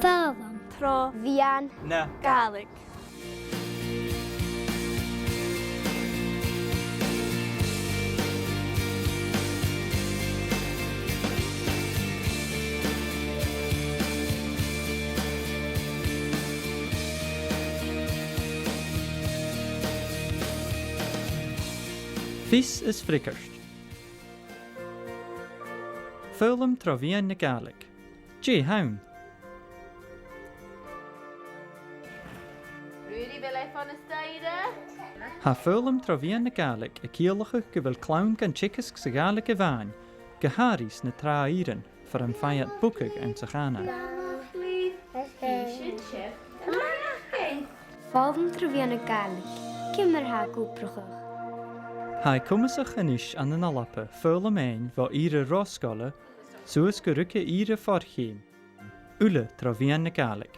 Fálam. Tro bhían Na Gaelic. Fis is frickerst. Fulham Trovian na Gaelic. J. Hown. Rudy wil hy van 'n steide? Ha Fulham Trovian na Gaelic a kielige gewil clown gan chickas sa Gaelic a vain, geharis na trairen for an fayat boekig en sa gana. Fálam trúbhíanna Gaelic. Cimar ha gúprachach. Ha cumasach anish an an alappe Fulham ein va ire roscolle, soos gerukke ire farchéim. Ule Trovian na Gaelic.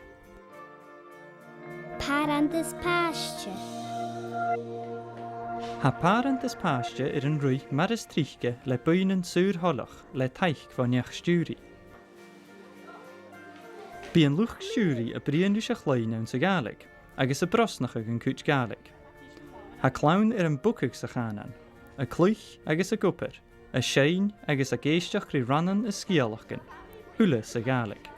Parantas páiste. Ha parent is paasje an rui mar is trichke le buinen suur hollach le teich van neach stúri. Bí an luch stúri a brian a chlein an sa Gaelic, agus a brosnach an cúch Gaelic. Ha clown an boekig sa chanan, a cluich agus a gupper, a shein agus a géisteach ri rannan is skialachgen, ule sa Gaelic.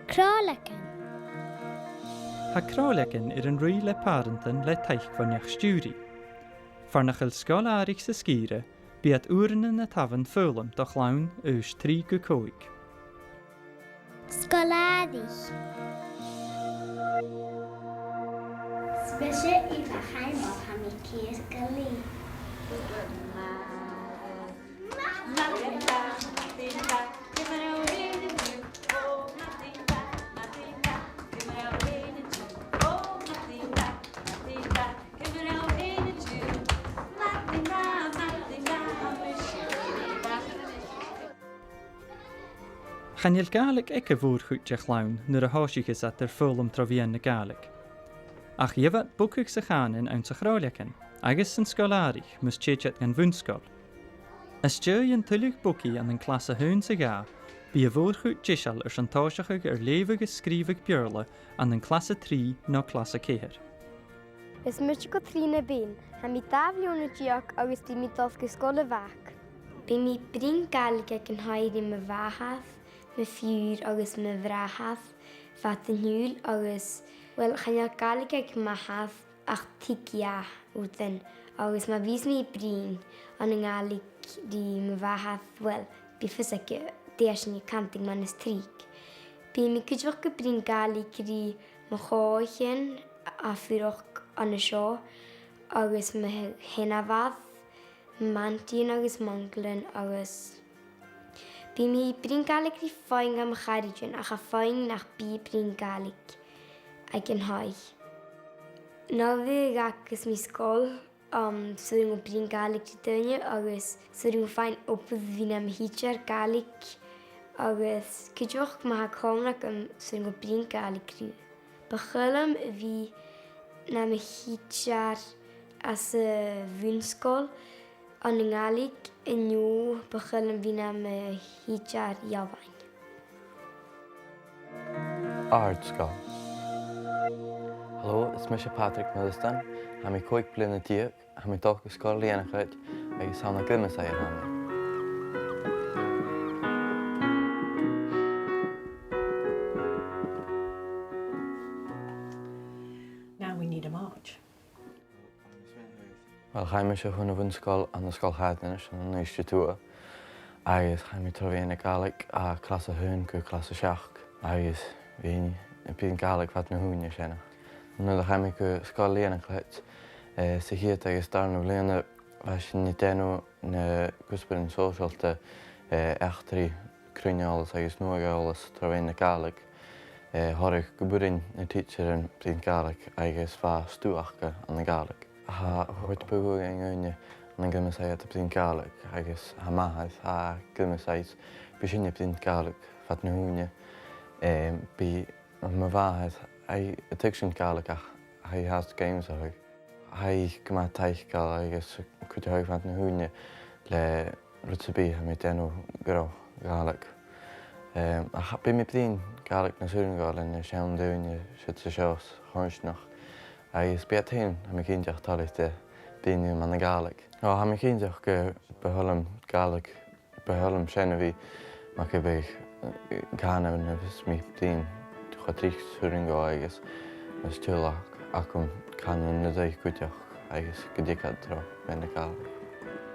Králachan. Ha králeken an rui le parenten le teich van neach stúri. Farnachel skolarig sa skire, bí at uren na tavan Fulham do clown us 3 gocoig. Scoládig. Specie i wachain wat ham ik kies geli. Chanil Gaelic eke voorgoed je clown naar de hoosjes at der Fulham Trovian na Gaelic. Ach je wat boekig se gaan in aan se grauwleken, agus zijn skolarig mus tjeetjet gan wunskol. As je een tullig boekie aan een klasse hun se ga, bi je voorgoed jishal zijn tausachig levige skrivig björle aan een klasse 3 na klasse keer. Is much go trína bin, ha mi tafliúna diach agus tí mi dos go scola bhac. Bí mi brin Gaelic ag an hairi me bhachas, me fiúr agus me bhrachas, vat an hiúl agus, wel, chanel Gaelic ag mahas ach tigia úten, agus ma vís mi brin an an Gaelic di me bhachas, wel, bí fys ag deisni canting man is trík. Bí mi cydwch go brin Gaelic ri me chóchen a fyrwch an y sio, agus me henafad, mantien agus monglen agus. Bí mi brin Gaelic ri fáing am charidjun ach a fáing nach bí brin Gaelic ag an haig. Ná vi agus mi skol, suring o brin Gaelic di dynne agus suring o fáin opad vi am hitjar Gaelic agus cydwch ma ha comnach suring o brin Gaelic ri. Begulm vi na me hitjar as a wunskol an yn Gaelic yn nhw begulm vi na me hitjar jawain. Aardskal. Hallo, het is Misha Patrick Milliston. I'm a quick blinde dier. I'm a toch school leren uit. Ik zal naar kunnen zeggen. Now we need a march. Wel, ga je zo gewoon een school aan de school gaat en dan is je toe. Eigenlijk ga je terug in de Gaelic, klasse hun, klasse schach. Eigenlijk weet je, in Gaelic wat nu hoe je zijn. Nu ga je school leren uit. Ze hier tegen staan leren, was je niet eno ne kusper social te echt drie kringen alles, eigenlijk nooit alles terug in de Gaelic. Har ik geboren een teacher in Gaelic, eigenlijk zwaar stuurke aan de Gaelic. Hoort beweging in je, dan kunnen zij het op de Gaelic. Eigenlijk hamaas, kunnen zij begin je op de Gaelic, wat nu hoe je. Bij mijn waarheid, hij het is een Gaelic, hij haast games ook. Hij komt tegenkomen, eigenlijk kun je van nu hoe je le rutsabi ha mi denw gyro gaelig. Bí mi bdín gaelig na súringáil in sean dúine si sa seos chóirsnach. Agus beatain ha mi cínteach talis de bíniú man na gaelig. Ha mi cínteach go behulam gaelig behulam sinna bhí mac go bh gana agus mi bdín chatrích súringáil agus mas túlach acum canan na dweud gwydioch agus gydicad tro ben y gael.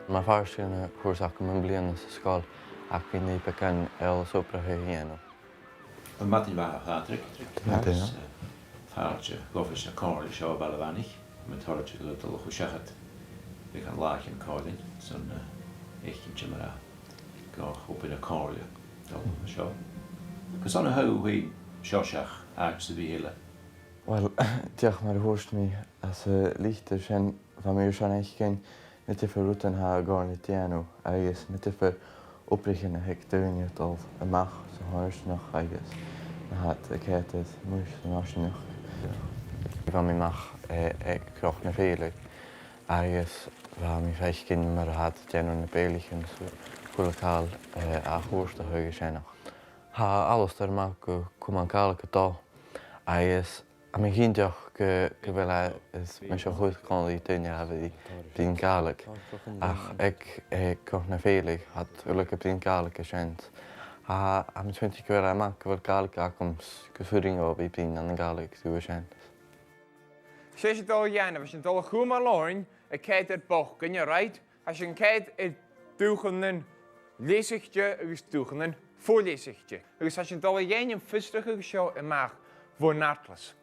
Mae fawr sy'n cwrs ac yn blian yn ysgol ac fi'n ei becan el sopra hy enw. Yn Martin Fach Patrick, fawr gofis na corn i sio bal y fanich. Mae'n torad i gydol o chwsiachad. Fe can lach yn cordyn, sy'n eich yn chymera. Goch o byd y corn i sio. Cos o'n y hyw hwy siosiach ag sy'n fi hyle. Wel, diolch mae'r hwrs mi as y lichter sy'n fan mi yw'n eich gen nid yfyr rwtyn ha gorn i dianw agos nid yfyr obrichen a hec dyniad o y mach sy'n hwyrsnach agos na hat y cetydd mwys yn osnach. Fan mi mach croch na ffeilig agos fan mi feich gen mae'r hat dianw na beilich yn chwle cael a hwrs da hwyg senach. Ha alles dar mach go cwman cael y do agos a mi hyndiach gyfela is mi sio chwyd gan i dynia a fi blin gaelig. Ach ag coch na ffeilig hat ulig y blin gaelig y siant. A mi twynti gyfela yma gyfel gaelig ac gyffyring o fi blin an gaelig dwi y siant. Sés y dol iawn, a fes yn dol chwm a lorn y ced yr boch gynnio raid. A sy'n ced y dwchyn yn lesigtje agos dwchyn yn ffwrlesigtje. Agos a sy'n dol iawn yn ffysdrych ag sio y mach fwy nartlas.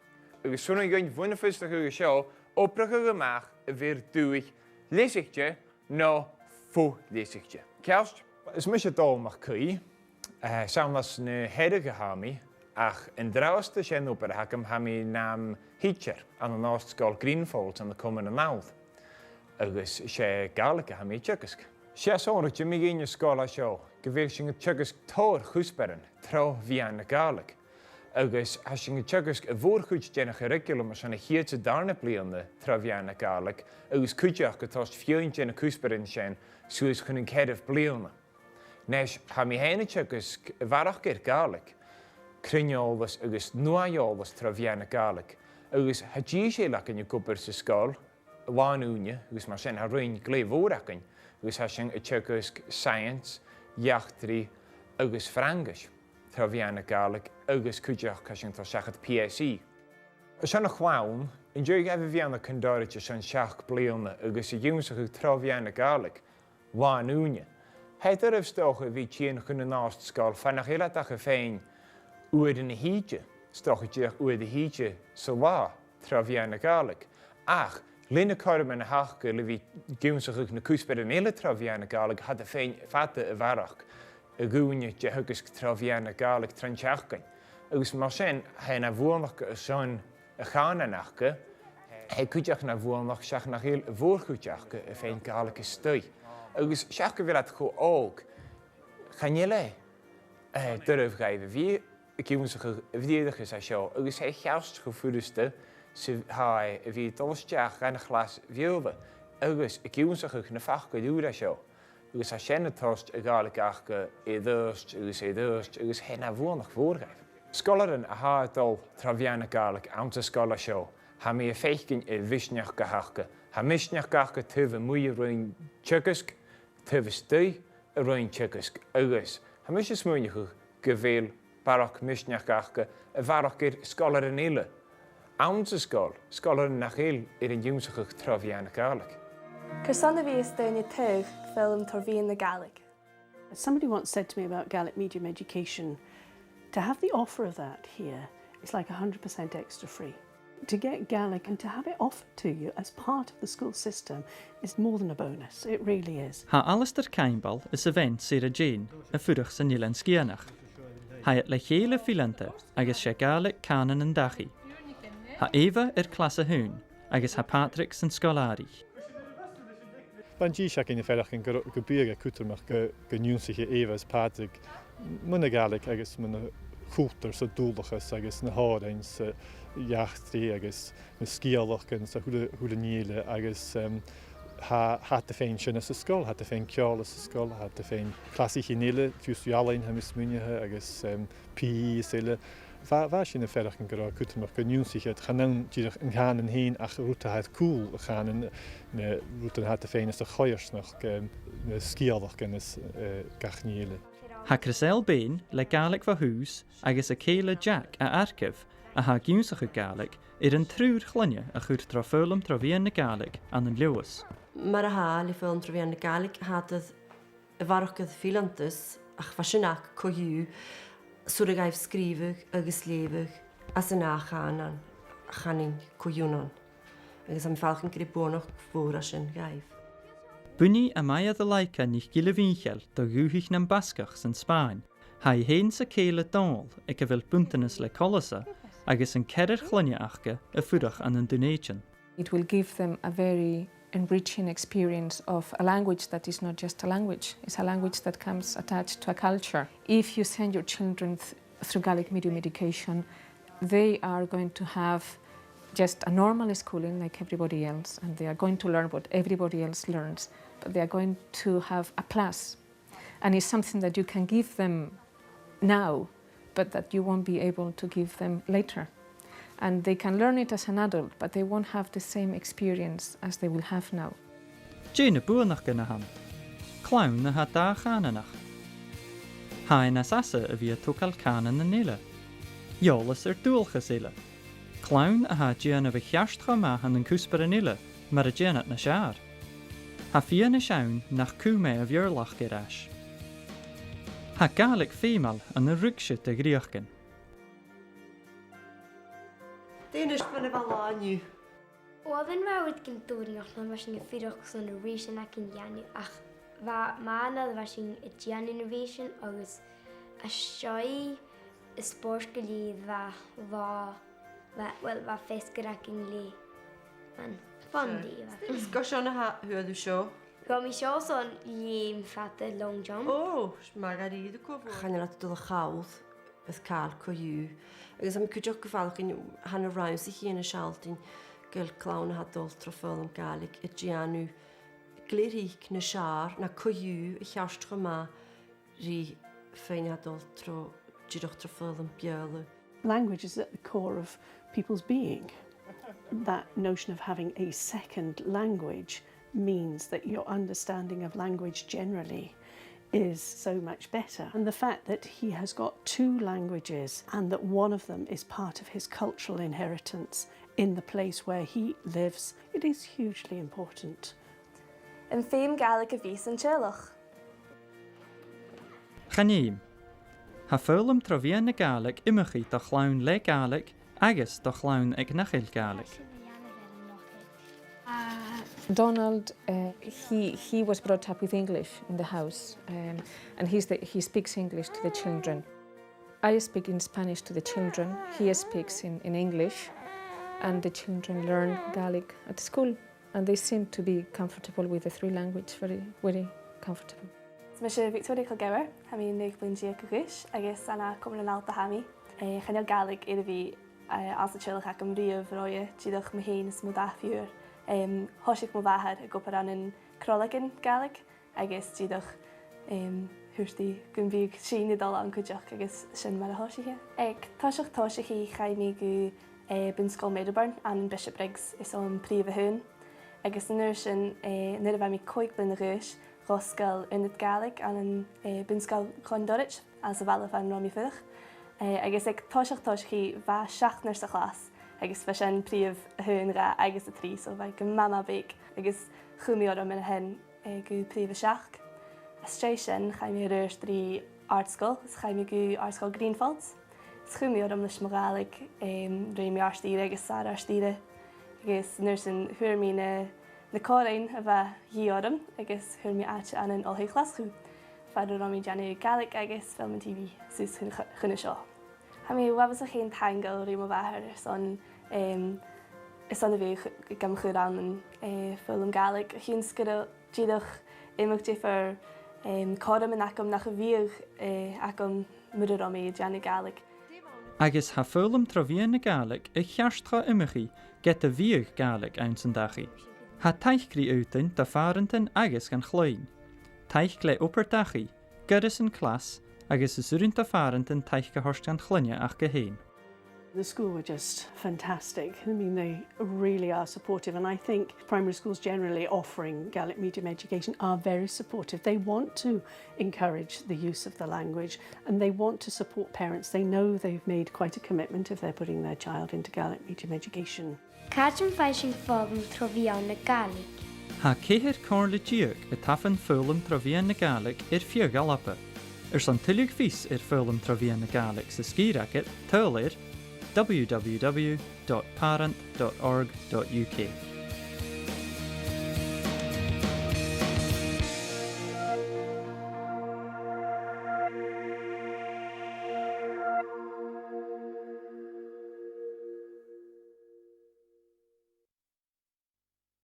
Agus swn i'n gwein fwy'n y ffysdach ag sio, obrach ag y mach y fyr dwych lesigtje no ffwrlesigtje. Celst? Is mis y dol mach cwy, sa'n was na hedig a hami, ach yn draws dy sien ober hagam hami nam hitcher an yn ost sgol Greenfolds an y cwmyn y nawdd. Agus se gaelig a hami tjygysg. Se sôn ag jymig un y sgol a sio, gyfer sy'n tjygysg tor chwsberen tro fian y gaelig. Agus as sy'n tjygysg y fwr chwyd gen y curriculum as yn y hyd sy darna blion y tro fian y gaelig, agus cwydioch gytost fio'n gen y chwsberen sien sŵs chwn yn cedif blion. Nes hami hen y tjygysg y farach gyr gaelig, cryniolas agus nuaiolas tro fian y gaelig. Agus hadji sé lac yn y gwbyr sy sgol, wan úne, agus mar sen ha rhain glef o'r acyn, agus ha sy'n y tjygysg science, iachtri, agus frangish. Tro fian y gaelig, agus cwydioch ca sy'n to siachad PSE. Sy'n y chwawn, yn dweud efo fian y cyndorit sy'n siach blion agus y ywnsach ag tro fian y gaelig, wan úne. Heder of stoch y fi tîn chyn y nost sgol, fanach eiladach y fein, uyd yn y hydje, stoch y diach uyd y hydje, sylwa, tro fian y gaelig. Ach, lyn y corym yn y hachgyl y fi ywnsach ag na cwsber yn eile tro fian y gaelig, had y fein fata y farach. Y gwynnu dy hygysg tro fian y gaelig tran siachgyn. Agus mar sen, hen a fwrnach y son y chan yn achga, he cwydioch na fwrnach siach na chil y fwr cwydioch y fein gaelig y stwy. Agus siach gyfeilad chw og, chanile, dyrf gaif y fi, y gywnsach y fyddiadach ys a sio, agus he chiawst chw ffwrdysta, sydd hai y fi dolstiach gan y chlas fiolfa, agus y gywnsach ych na ffachga dŵr a sio. Agus a sen y tost y gaelig achga ddyrst, agus hen a fwrnach fwrgaif. Skolaren a ha dol trafian y gaelig am y sgol a sio, ha mi y feichgyn y fysniach gahachga. Ha misniach gahachga tyf y mwy rwy'n tjygysg, tyf y stwy y rwy'n tjygysg. Agus, ha mis y smwyniach gyfeil barach misniach gahachga y farach gyr skolaren eile. Am y sgol, skolaren nach eil yn ywnsach trafian y gaelig. Cyrsanna fi ystyn y tyg ffilm Torfian y Gaelig. Somebody once said to me about Gaelic medium education, to have the offer of that here is like 100% extra free. To get Gaelic and to have it offered to you as part of the school system is more than a bonus. It really is. Ha Alistair Cainbal is event sy'r a Jane y ffwrach sy'n nilen sgianach. Ha le chéile filante agus sé Gaelic canan yn dachi. Ha Eva clas a hwn agus ha Patrick sy'n scolari. Ban díseach in féach an go bíige cútarmach go nniúsaige éhs Patrick muna galig agus muna chútar sa dúlachas agus na hádain sa jaachtrií agus na scíalachgan sa thuúla níle agus hat de féin sinna sa sscoil, hat de féin ceála sa sscoil, hat de féin clasaí níile fiúsúalainn ha mis muinethe agus PE is ile. Bha sin na ferach an gorá cutamach go nniúsaigh chanan tíach an gháan héin ach rútaheid cool a chanan na rútan hat de féin is a choirsnach na scialach gan is gachníile. Ha Crisel Bain le Gaelic fa hús agus a céile Jack a arcif a ha giúsach a Gaelic an trúr chlunne a chuir trafölum travían na Gaelic an Lewis. Mar a ha le fölum travían na Gaelic hatad a bharachgad filantas ach fasinach cohiú Súra gaibh scríbeh agus léibeh as an áchánan a chanin cohiúnan agus am falchan gur bónach fóra sin gaibh. Bunny a maiad a laica nich gile vinchel do gúhich nam Bascach san Spáin, ha hén sa céile dál ag a bhfuil buntanas le colasa agus an cerir chlunne achcha a fudach an an Dunéitin. It will give them a very enriching experience of a language that is not just a language, it's a language that comes attached to a culture. If you send your children through Gaelic medium education, they are going to have just a normal schooling like everybody else, and they are going to learn what everybody else learns, but they are going to have a plus. And it's something that you can give them now, but that you won't be able to give them later. And they can learn it as an adult, but they won't have the same experience as they will have now. Jane buanach gynna ham. Clown na ha da chananach. Hain as asa a bhí tukal canan na nile. Jolas dúlchas ile. Clown a ha Jane bh cheastcha mahan an cúspar an ile, mar a Jane na siar. Ha fia na siawn nach cúme a bheorlach geras. Ha Gaelic fémal an na rugsit a gríochgan. Déanais fan bh lániu. Oedden wou het kind doen nog, dan was je een vier zo'n reason ac in Janu. Ach, waar maanden was je het Jan Innovation, agus a shy a sportgeleid waar fisker ac in lee. Man, fun die. Go seo na huadú seo? Ga mi seo zo'n leem fatte long jump. Oh, margaríad a cofhór. Channe le do a chaáð, beth cael cohiú. Agus am cúideach go bhfalchan hanna raimsa chéana sealtain gil clán hat dul trafol am Gaelic i Giannu glirich na siar na cohiú I cheastcha má rí féin hat dul tro ddíoch trafol am beala. Language is at the core of people's being. That notion of having a second language means that your understanding of language generally is so much better. And the fact that he has got two languages and that one of them is part of his cultural inheritance in the place where he lives, it is hugely important. Yn féim Gaelic a bhís an tealach. Chanéim. Ha fölum travían na Gaelic imimechi do chlawn le Gaelic agus do chlawn ag nachil Gaelic. Donald, he was brought up with English in the house, and he speaks English to the children. I speak in Spanish to the children, he speaks in English, and the children learn Gaelic at school, and they seem to be comfortable with the three languages, very, very comfortable. Mae sé Victoria Kilgour, ha mi neig blindí cwgwys, agus anna cwmyn yn alta hami. Chanel Gaelic iddo fi as y chilach ac am riaf roia, tídach mae hyn ys mwdafiwr. Hosig mo bhahar a gopar an in Crolagin Gaelic, agus tídach húrtí gumbíg sína dal an cuideach agus sin mar a hosige. Ag táiseach í chaimí go bin Scoil Meadowburn an Bishopbriggs is an príomh a hún. Agus an nuair sin nuair a bheith mi 5 blin a rúis, Roscail Unit Gaelic an bin Scoil Clondorich as a bhela fan Romy Fudach. Agus ag táiseach í bha 7 sa chlas. Agus fe sin príomh a hún ra agus a trí, so bhaid go mama big agus chumior am in hen go príomh a 7. As sé sin chaimí rúir trí artscoil, is chaimí go artscoil Greenfalds. Is chumior am leis morálig réimi arstíre agus sár arstíre. Agus nuair sin thuirmí na córain a bheith dhíorm agus thuirmí áte an an olthaí chlasú. Fadú ramí Janu Gaelic agus film and TV sús chunne seo. Ha mi wefas a chéin tangal rí mo bhahar is an a bhí gam chuúr an film Gaelic. Chi'n sgyrra díadach imach dífar córam yn acom nach a bhíoch acom muidir ramí Janu Gaelic. Agus ha fölum travían na Gaelic I cheastcha imimechi get a bhíoch Gaelic ein san dachi. Ha teichgri utain da farentin agus gan chloin. Teich gle upperdachi, gyrus yn clas, agus is urin da farentin teich gehorst gan chlinja ach geheen. The school were just fantastic. I mean, they really are supportive, and I think primary schools generally offering Gaelic medium education are very supportive. They want to encourage the use of the language, and they want to support parents. They know they've made quite a commitment if they're putting their child into Gaelic medium education. Cáidim feising fágam trovíán na Gaelic. Ha céhir cór le diog y tafan ffylm trofian na Gaelic fiog alapa. San tulig fís ffylm trofian na Gaelic sa skýraket, tølir www.parent.org.uk.